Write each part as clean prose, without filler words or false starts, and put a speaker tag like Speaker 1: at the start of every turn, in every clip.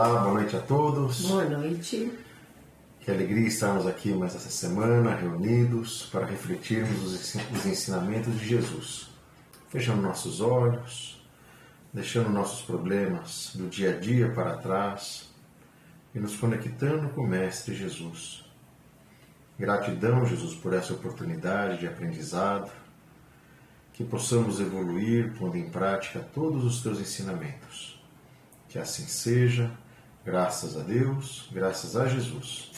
Speaker 1: Olá, boa noite a todos.
Speaker 2: Boa noite.
Speaker 1: Que alegria estarmos aqui mais essa semana, reunidos, para refletirmos os ensinamentos de Jesus. Fechando nossos olhos, deixando nossos problemas do dia a dia para trás e nos conectando com o Mestre Jesus. Gratidão, Jesus, por essa oportunidade de aprendizado, que possamos evoluir pondo em prática todos os teus ensinamentos. Que assim seja, graças a Deus, graças a Jesus.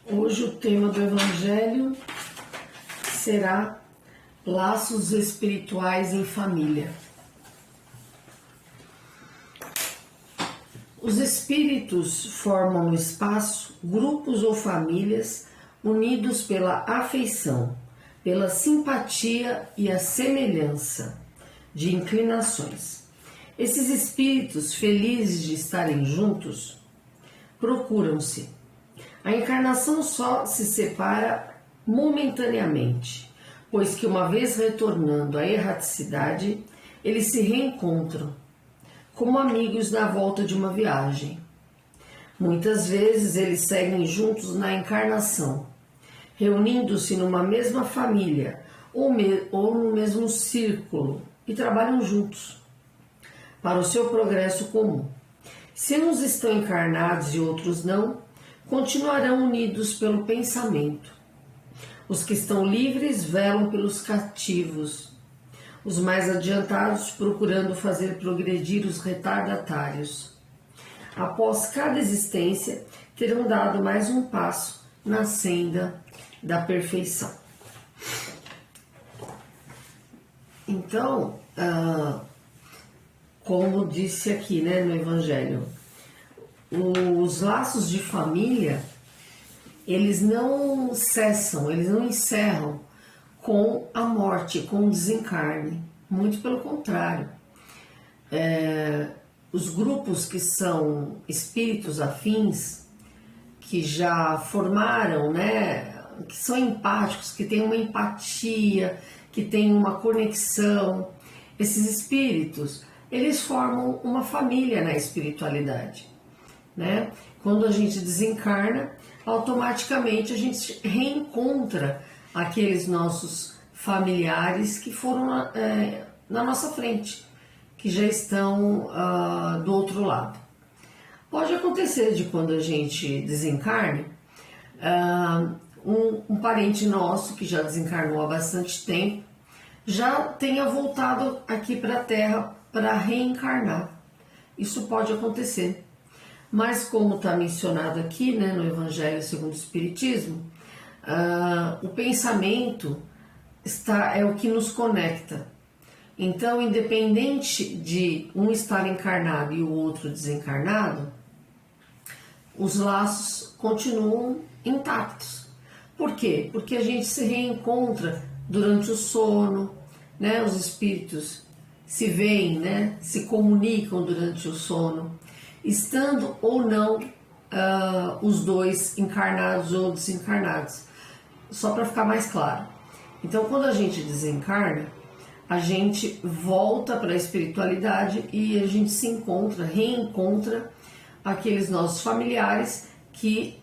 Speaker 2: Hoje o tema do Evangelho será laços espirituais em família. Os espíritos formam no espaço grupos ou famílias unidos pela afeição, pela simpatia e a semelhança de inclinações. Esses espíritos, felizes de estarem juntos, procuram-se. A encarnação só se separa momentaneamente, pois que uma vez retornando à erraticidade, eles se reencontram, como amigos na volta de uma viagem. Muitas vezes eles seguem juntos na encarnação, reunindo-se numa mesma família ou no mesmo círculo e trabalham juntos para o seu progresso comum. Se uns estão encarnados e outros não, continuarão unidos pelo pensamento. Os que estão livres velam pelos cativos, os mais adiantados procurando fazer progredir os retardatários. Após cada existência, terão dado mais um passo na senda da perfeição. Então, como disse aqui, no Evangelho, os laços de família, eles não cessam, eles não encerram com a morte, com o desencarne. Muito pelo contrário. Os grupos que são espíritos afins, que já formaram, que são empáticos, que têm uma empatia, que têm uma conexão, esses espíritos, eles formam uma família na espiritualidade. Quando a gente desencarna, automaticamente a gente reencontra aqueles nossos familiares que foram na nossa frente, que já estão do outro lado. Pode acontecer de quando a gente desencarne, um parente nosso que já desencarnou há bastante tempo, já tenha voltado aqui para a Terra para reencarnar. Isso pode acontecer. Mas como está mencionado aqui, no Evangelho segundo o Espiritismo, o pensamento é o que nos conecta. Então, independente de um estar encarnado e o outro desencarnado, os laços continuam intactos. Por quê? Porque a gente se reencontra durante o sono, os espíritos se veem, se comunicam durante o sono, estando ou não os dois encarnados ou desencarnados. Só para ficar mais claro. Então, quando a gente desencarna, a gente volta para a espiritualidade e a gente se reencontra aqueles nossos familiares que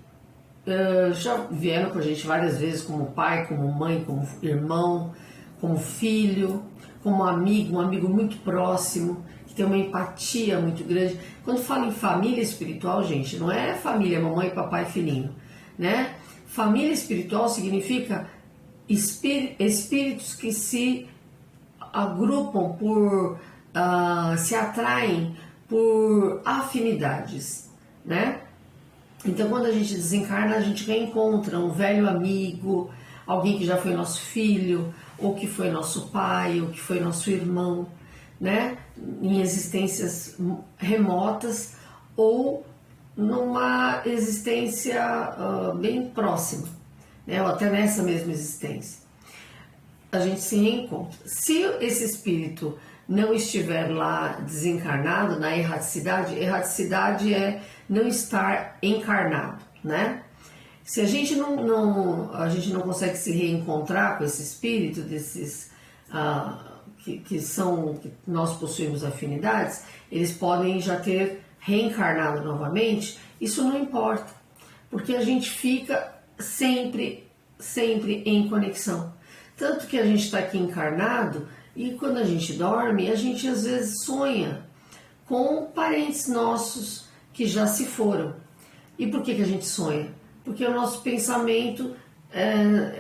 Speaker 2: já vieram com a gente várias vezes, como pai, como mãe, como irmão, como filho, como amigo, um amigo muito próximo, que tem uma empatia muito grande. Quando fala em família espiritual, gente, não é família, mamãe, papai, filhinho, Família espiritual significa espíritos que se agrupam se atraem por afinidades, Então, quando a gente desencarna, a gente reencontra um velho amigo, alguém que já foi nosso filho, ou que foi nosso pai, ou que foi nosso irmão, em existências remotas ou numa existência bem próxima, ou até nessa mesma existência. A gente se reencontra. Se esse espírito não estiver lá desencarnado, na erraticidade é não estar encarnado, Se a gente não consegue se reencontrar com esse espírito desses que nós possuímos afinidades, eles podem já ter reencarnado novamente. Isso não importa, porque a gente fica sempre em conexão. Tanto que a gente está aqui encarnado e quando a gente dorme, a gente às vezes sonha com parentes nossos que já se foram. E por que a gente sonha? Porque o nosso pensamento,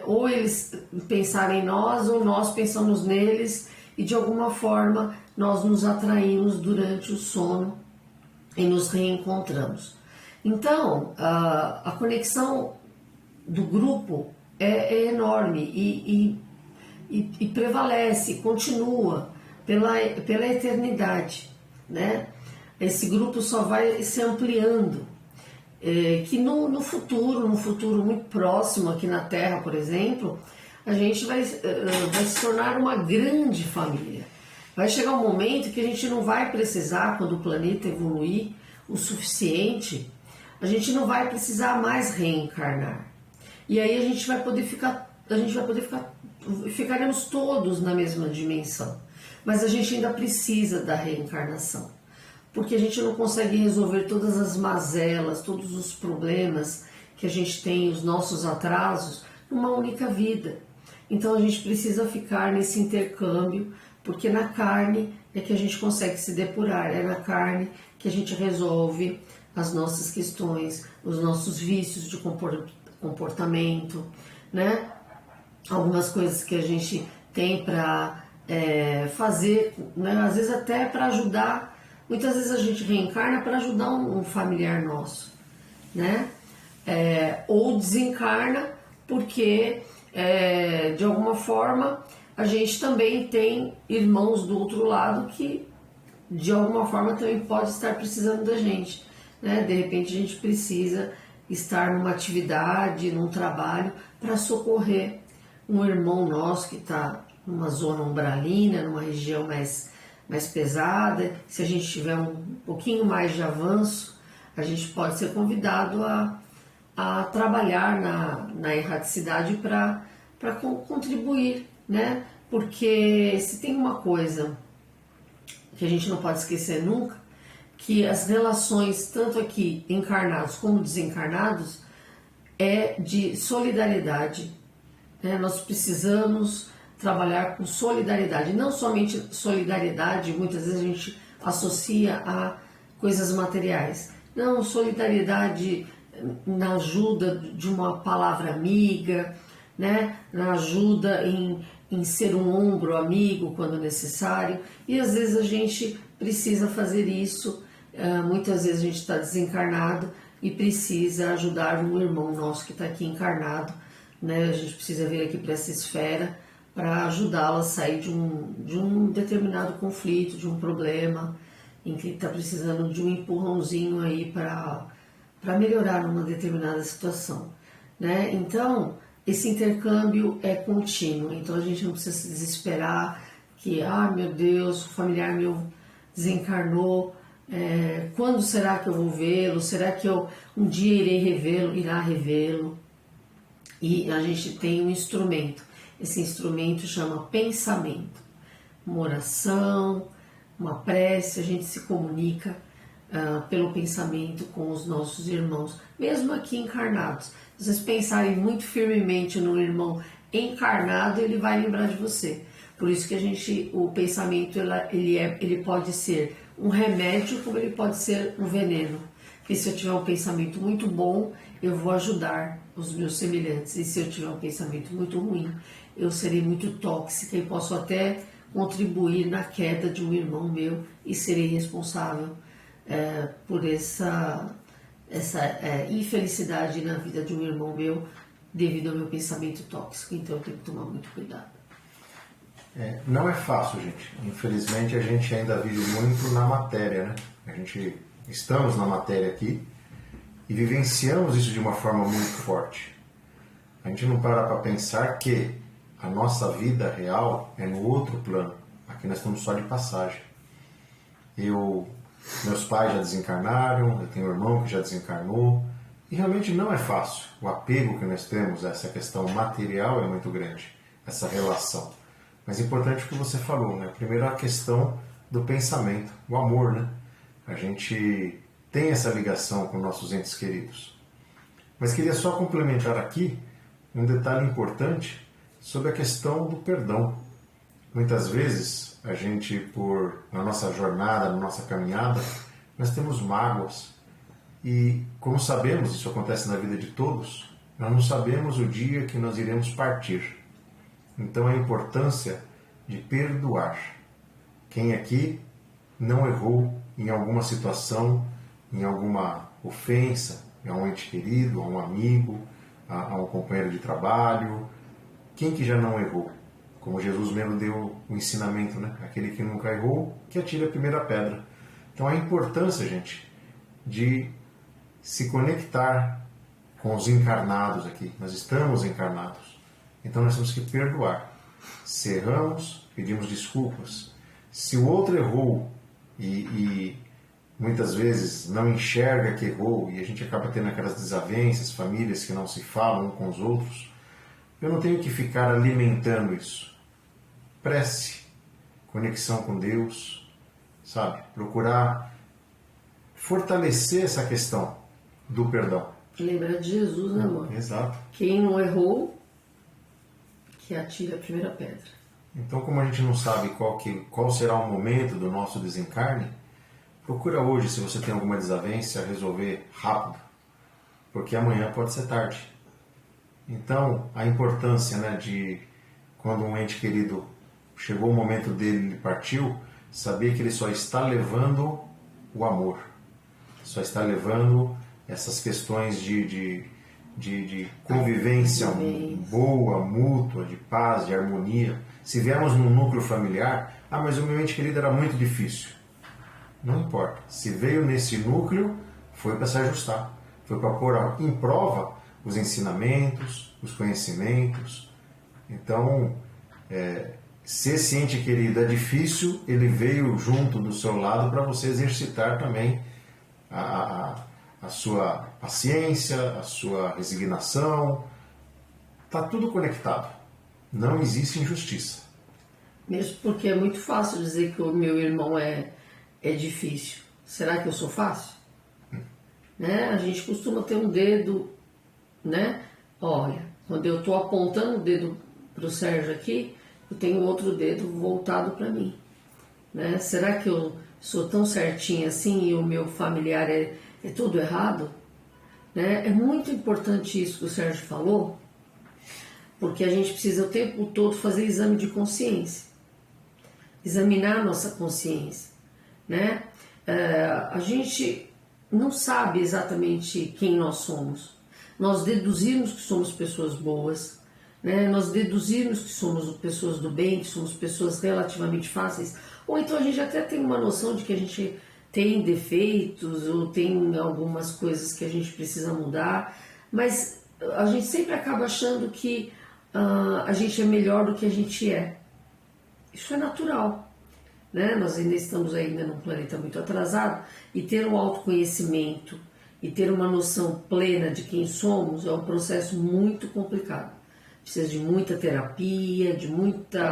Speaker 2: ou eles pensaram em nós, ou nós pensamos neles, e de alguma forma nós nos atraímos durante o sono e nos reencontramos. Então, a conexão do grupo é enorme e prevalece, continua pela eternidade, né? Esse grupo só vai se ampliando, que no futuro muito próximo aqui na Terra, por exemplo, a gente vai se tornar uma grande família. Vai chegar um momento que a gente não vai precisar, quando o planeta evoluir o suficiente, a gente não vai precisar mais reencarnar. E aí a gente vai poder ficaremos todos na mesma dimensão. Mas a gente ainda precisa da reencarnação, porque a gente não consegue resolver todas as mazelas, todos os problemas que a gente tem, os nossos atrasos, numa única vida. Então a gente precisa ficar nesse intercâmbio, porque na carne é que a gente consegue se depurar, é na carne que a gente resolve as nossas questões, os nossos vícios de comportamento, né? Algumas coisas que a gente tem para fazer, né? Às vezes até para ajudar. Muitas vezes a gente reencarna para ajudar um familiar nosso, né? Ou desencarna porque, de alguma forma, a gente também tem irmãos do outro lado que, de alguma forma, também pode estar precisando da gente, né? De repente a gente precisa estar numa atividade, num trabalho, para socorrer um irmão nosso que está numa zona umbralina, numa região mais pesada. Se a gente tiver um pouquinho mais de avanço, a gente pode ser convidado a trabalhar na erraticidade para contribuir, né? Porque se tem uma coisa que a gente não pode esquecer nunca, que as relações, tanto aqui encarnados como desencarnados, é de solidariedade, né? Nós precisamos trabalhar com solidariedade, não somente solidariedade, muitas vezes a gente associa a coisas materiais. Não, solidariedade na ajuda de uma palavra amiga, né? Na ajuda em ser um ombro amigo quando necessário. E às vezes a gente precisa fazer isso, muitas vezes a gente está desencarnado e precisa ajudar um irmão nosso que está aqui encarnado, né? A gente precisa vir aqui para essa esfera para ajudá-la a sair de um determinado conflito, de um problema, em que está precisando de um empurrãozinho aí para melhorar numa determinada situação, né? Então, esse intercâmbio é contínuo, então a gente não precisa se desesperar que, meu Deus, o familiar meu desencarnou, quando será que eu vou vê-lo? Será que eu um dia irá revê-lo? E a gente tem um instrumento. Esse instrumento chama pensamento. Uma oração, uma prece, a gente se comunica pelo pensamento com os nossos irmãos, mesmo aqui encarnados. Se vocês pensarem muito firmemente no irmão encarnado, ele vai lembrar de você. Por isso que o pensamento ele pode ser um remédio, como ele pode ser um veneno. Porque se eu tiver um pensamento muito bom, eu vou ajudar os meus semelhantes. E se eu tiver um pensamento muito ruim, eu serei muito tóxica e posso até contribuir na queda de um irmão meu e serei responsável por essa infelicidade na vida de um irmão meu devido ao meu pensamento tóxico. Então eu tenho que tomar muito cuidado.
Speaker 1: Não é fácil, gente. Infelizmente a gente ainda vive muito na matéria, né? Estamos na matéria aqui e vivenciamos isso de uma forma muito forte. A gente não para pensar que a nossa vida real é no outro plano. Aqui nós estamos só de passagem. Meus pais já desencarnaram, eu tenho um irmão que já desencarnou, e realmente não é fácil. O apego que nós temos a essa questão material é muito grande, essa relação. Mas é importante o que você falou, né? Primeiro a questão do pensamento, o amor, né? A gente tem essa ligação com nossos entes queridos. Mas queria só complementar aqui um detalhe importante sobre a questão do perdão. Muitas vezes a gente, na nossa jornada, na nossa caminhada, nós temos mágoas. E como sabemos, isso acontece na vida de todos, nós não sabemos o dia que nós iremos partir. Então a importância de perdoar. Quem aqui não errou em alguma situação, em alguma ofensa, a um ente querido, a um amigo, a um companheiro de trabalho? Quem que já não errou? Como Jesus mesmo deu o ensinamento, né? Aquele que nunca errou, que atire a primeira pedra. Então a importância, gente, de se conectar com os encarnados aqui. Nós estamos encarnados. Então nós temos que perdoar. Se erramos, pedimos desculpas. Se o outro errou e muitas vezes não enxerga que errou e a gente acaba tendo aquelas desavenças, famílias que não se falam uns com os outros, eu não tenho que ficar alimentando isso. Prece, conexão com Deus, sabe? Procurar fortalecer essa questão do perdão.
Speaker 2: Lembrar de Jesus, né, amor?
Speaker 1: Exato.
Speaker 2: Quem não errou, que atire a primeira pedra.
Speaker 1: Então, como a gente não sabe qual será o momento do nosso desencarne, procura hoje, se você tem alguma desavença, resolver rápido, porque amanhã pode ser tarde. Então, a importância, né, de quando um ente querido chegou o momento dele, ele partiu, saber que ele só está levando o amor, só está levando essas questões de convivência boa, mútua, de paz, de harmonia. Se viemos num núcleo familiar, mas o meu ente querido era muito difícil. Não importa. Se veio nesse núcleo, foi para se ajustar. Foi para pôr em prova os ensinamentos, os conhecimentos. Então, se esse ente querido é difícil, ele veio junto do seu lado para você exercitar também a sua paciência, a sua resignação. Está tudo conectado. Não existe injustiça.
Speaker 2: Mesmo porque é muito fácil dizer que o meu irmão é difícil. Será que eu sou fácil? Né? A gente costuma ter um dedo, né? Olha, quando eu estou apontando o dedo para o Sérgio aqui, eu tenho outro dedo voltado para mim. Né? Será que eu sou tão certinha assim e o meu familiar é tudo errado? Né? É muito importante isso que o Sérgio falou, porque a gente precisa o tempo todo fazer exame de consciência, examinar a nossa consciência. Né? A gente não sabe exatamente quem nós somos. Nós deduzimos que somos pessoas boas, né? Nós deduzimos que somos pessoas do bem, que somos pessoas relativamente fáceis, ou então a gente até tem uma noção de que a gente tem defeitos ou tem algumas coisas que a gente precisa mudar, mas a gente sempre acaba achando que a gente é melhor do que a gente é. Isso é natural. Né? Nós ainda estamos num planeta muito atrasado, e ter um autoconhecimento e ter uma noção plena de quem somos é um processo muito complicado. Precisa de muita terapia, de muita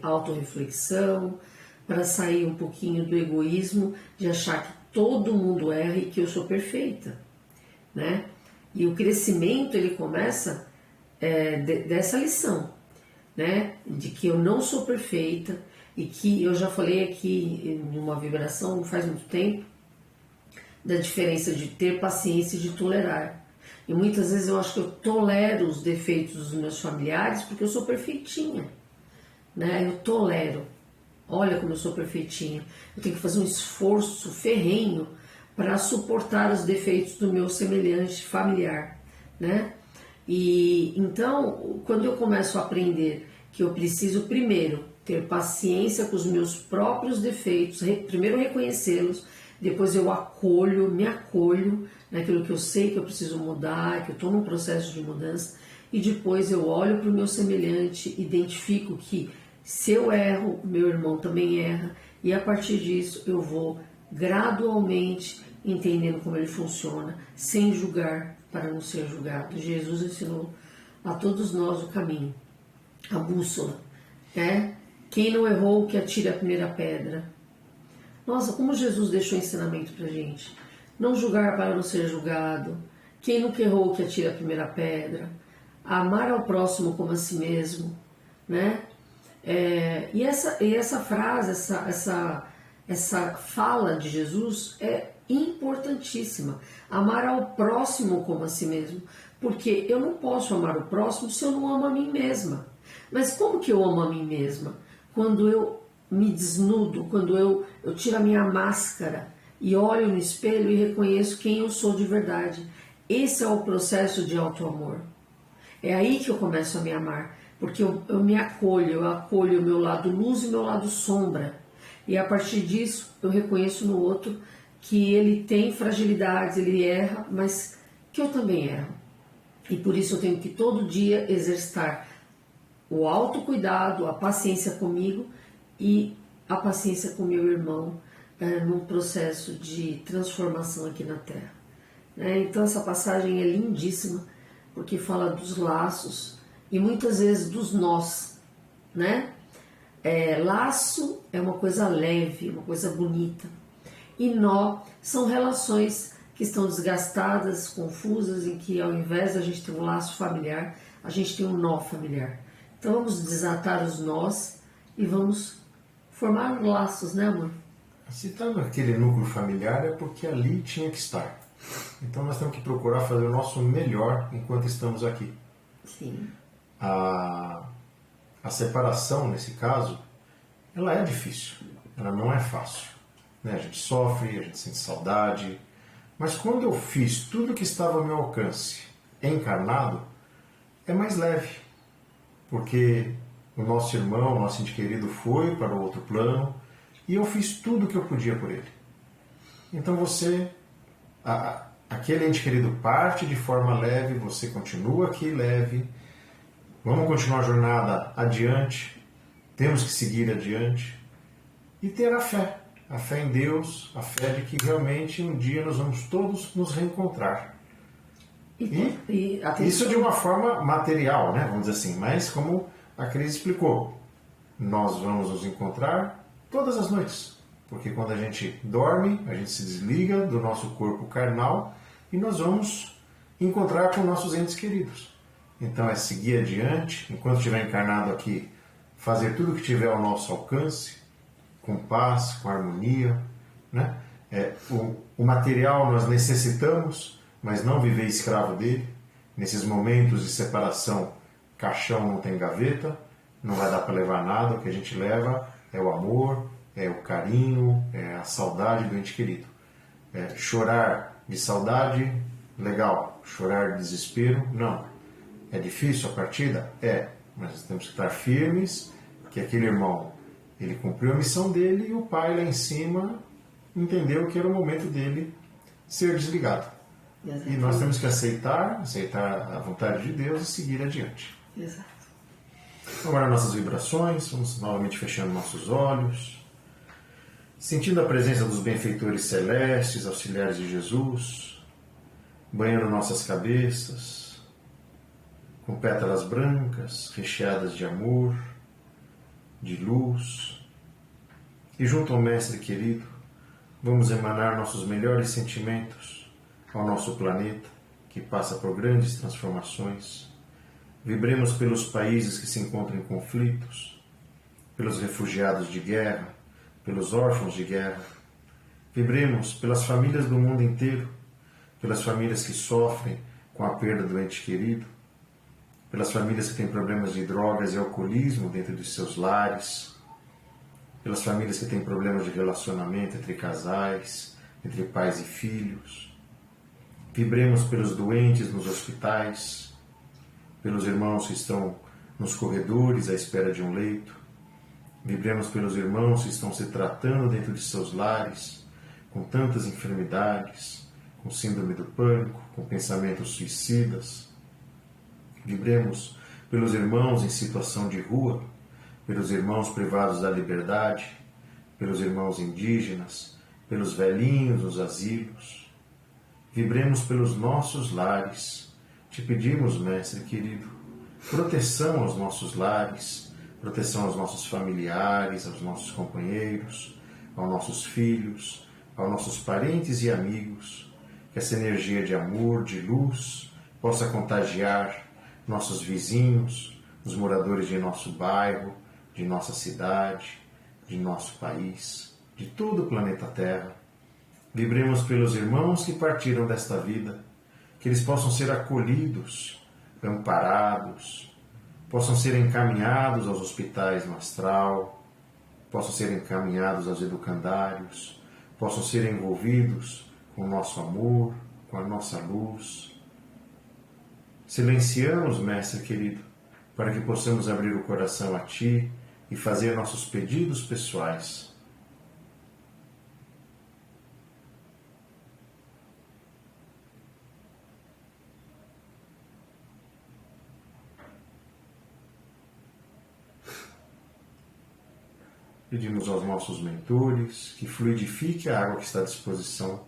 Speaker 2: autorreflexão, para sair um pouquinho do egoísmo de achar que todo mundo erra e que eu sou perfeita. Né? E o crescimento ele começa dessa lição, né? De que eu não sou perfeita, e que eu já falei aqui numa vibração não faz muito tempo, da diferença de ter paciência e de tolerar. E muitas vezes eu acho que eu tolero os defeitos dos meus familiares porque eu sou perfeitinha. Né? Eu tolero. Olha como eu sou perfeitinha. Eu tenho que fazer um esforço ferrenho para suportar os defeitos do meu semelhante familiar. Né? E então, quando eu começo a aprender que eu preciso primeiro ter paciência com os meus próprios defeitos, primeiro reconhecê-los, depois eu me acolho naquilo que eu sei que eu preciso mudar, que eu estou num processo de mudança, e depois eu olho para o meu semelhante, identifico que se eu erro, meu irmão também erra, e a partir disso eu vou gradualmente entendendo como ele funciona, sem julgar para não ser julgado. Jesus ensinou a todos nós o caminho, a bússola, né? Quem não errou, que atire a primeira pedra. Nossa, como Jesus deixou ensinamento pra gente. Não julgar para não ser julgado. Quem nunca errou, que atire a primeira pedra. Amar ao próximo como a si mesmo, né? E essa frase, essa fala de Jesus é importantíssima. Amar ao próximo como a si mesmo. Porque eu não posso amar o próximo se eu não amo a mim mesma. Mas como que eu amo a mim mesma? Quando eu me desnudo, quando eu tiro a minha máscara e olho no espelho e reconheço quem eu sou de verdade. Esse é o processo de auto-amor. É aí que eu começo a me amar, porque eu me acolho, eu acolho o meu lado luz e o meu lado sombra. E a partir disso eu reconheço no outro que ele tem fragilidades, ele erra, mas que eu também erro. E por isso eu tenho que todo dia exercitar o autocuidado, a paciência comigo e a paciência com meu irmão num processo de transformação aqui na Terra. Então essa passagem é lindíssima, porque fala dos laços e muitas vezes dos nós, né? Laço é uma coisa leve, uma coisa bonita. E nó são relações que estão desgastadas, confusas, em que ao invés de a gente ter um laço familiar, a gente tem um nó familiar. Então vamos desatar os nós e vamos formar laços, né, amor?
Speaker 1: Se está naquele núcleo familiar é porque ali tinha que estar. Então nós temos que procurar fazer o nosso melhor enquanto estamos aqui.
Speaker 2: Sim.
Speaker 1: A separação, nesse caso, ela é difícil, ela não é fácil. Né? A gente sofre, a gente sente saudade, mas quando eu fiz tudo que estava ao meu alcance encarnado, é mais leve, porque o nosso irmão, o nosso ente querido foi para o outro plano e eu fiz tudo o que eu podia por ele. Então você, aquele ente querido parte de forma leve, você continua aqui leve, vamos continuar a jornada adiante, temos que seguir adiante e ter a fé em Deus, a fé de que realmente um dia nós vamos todos nos reencontrar. E isso de uma forma material, né? Vamos dizer assim, mas como a Cris explicou, nós vamos nos encontrar todas as noites, porque quando a gente dorme, a gente se desliga do nosso corpo carnal e nós vamos encontrar com nossos entes queridos. Então é seguir adiante, enquanto estiver encarnado aqui, fazer tudo o que tiver ao nosso alcance, com paz, com harmonia, né? O material nós necessitamos, mas não viver escravo dele. Nesses momentos de separação, caixão não tem gaveta, não vai dar para levar nada, o que a gente leva é o amor, é o carinho, é a saudade do ente querido. Chorar de saudade, legal. Chorar de desespero, não. É difícil a partida? Mas temos que estar firmes, que aquele irmão, ele cumpriu a missão dele e o pai lá em cima entendeu que era o momento dele ser desligado. Exatamente. E nós temos que aceitar a vontade de Deus e seguir adiante.
Speaker 2: Exato.
Speaker 1: Agora nossas vibrações, vamos novamente fechando nossos olhos, sentindo a presença dos benfeitores celestes, auxiliares de Jesus, banhando nossas cabeças, com pétalas brancas, recheadas de amor, de luz. E junto ao Mestre querido, vamos emanar nossos melhores sentimentos ao nosso planeta, que passa por grandes transformações. Vibremos pelos países que se encontram em conflitos, pelos refugiados de guerra, pelos órfãos de guerra. Vibremos pelas famílias do mundo inteiro, pelas famílias que sofrem com a perda do ente querido, pelas famílias que têm problemas de drogas e alcoolismo dentro de seus lares, pelas famílias que têm problemas de relacionamento entre casais, entre pais e filhos. Vibremos pelos doentes nos hospitais, pelos irmãos que estão nos corredores à espera de um leito. Vibremos pelos irmãos que estão se tratando dentro de seus lares, com tantas enfermidades, com síndrome do pânico, com pensamentos suicidas. Vibremos pelos irmãos em situação de rua, pelos irmãos privados da liberdade, pelos irmãos indígenas, pelos velhinhos nos asilos. Vibremos pelos nossos lares. Te pedimos, Mestre querido, proteção aos nossos lares, proteção aos nossos familiares, aos nossos companheiros, aos nossos filhos, aos nossos parentes e amigos. Que essa energia de amor, de luz, possa contagiar nossos vizinhos, os moradores de nosso bairro, de nossa cidade, de nosso país, de todo o planeta Terra. Vibremos pelos irmãos que partiram desta vida, que eles possam ser acolhidos, amparados, possam ser encaminhados aos hospitais no astral, possam ser encaminhados aos educandários, possam ser envolvidos com o nosso amor, com a nossa luz. Silenciamos, Mestre querido, para que possamos abrir o coração a Ti e fazer nossos pedidos pessoais. Pedimos aos nossos mentores que fluidifique a água que está à disposição,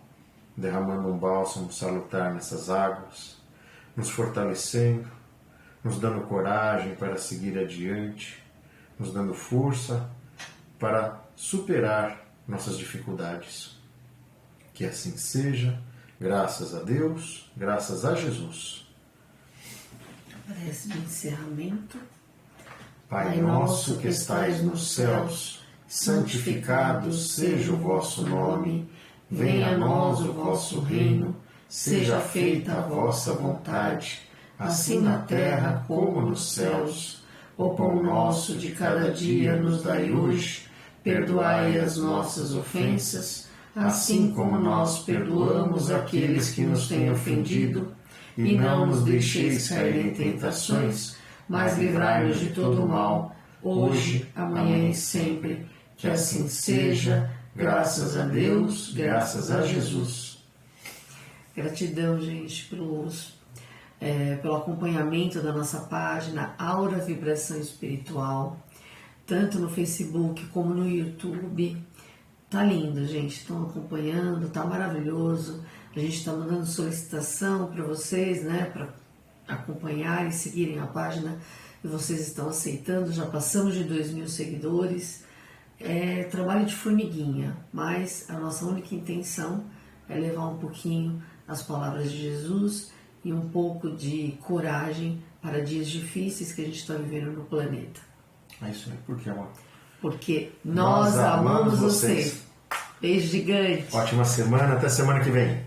Speaker 1: derramando um bálsamo salutar nessas águas, nos fortalecendo, nos dando coragem para seguir adiante, nos dando força para superar nossas dificuldades. Que assim seja, graças a Deus, graças a Jesus.
Speaker 2: Prece de encerramento.
Speaker 1: Pai nosso que estais nos céus, santificado seja o vosso nome, venha a nós o vosso reino, seja feita a vossa vontade, assim na terra como nos céus. O pão nosso de cada dia nos dai hoje, perdoai as nossas ofensas, assim como nós perdoamos aqueles que nos têm ofendido, e não nos deixeis cair em tentações, mas livrai-nos de todo o mal, hoje, amanhã e sempre. Que assim seja, graças a Deus, graças a Jesus. Gratidão, gente, pelo acompanhamento da nossa página Aura Vibração Espiritual, tanto no Facebook como no YouTube. Tá lindo, gente, estão acompanhando, tá maravilhoso. A gente está mandando solicitação para vocês, né, para acompanharem, seguirem a página, e vocês estão aceitando. Já passamos de 2.000 seguidores. É trabalho de formiguinha, mas a nossa única intenção é levar um pouquinho as palavras de Jesus e um pouco de coragem para dias difíceis que a gente está vivendo no planeta. É isso aí, por que, amor?
Speaker 2: Porque nós amamos vocês. Beijo gigante.
Speaker 1: Ótima semana, até semana que vem.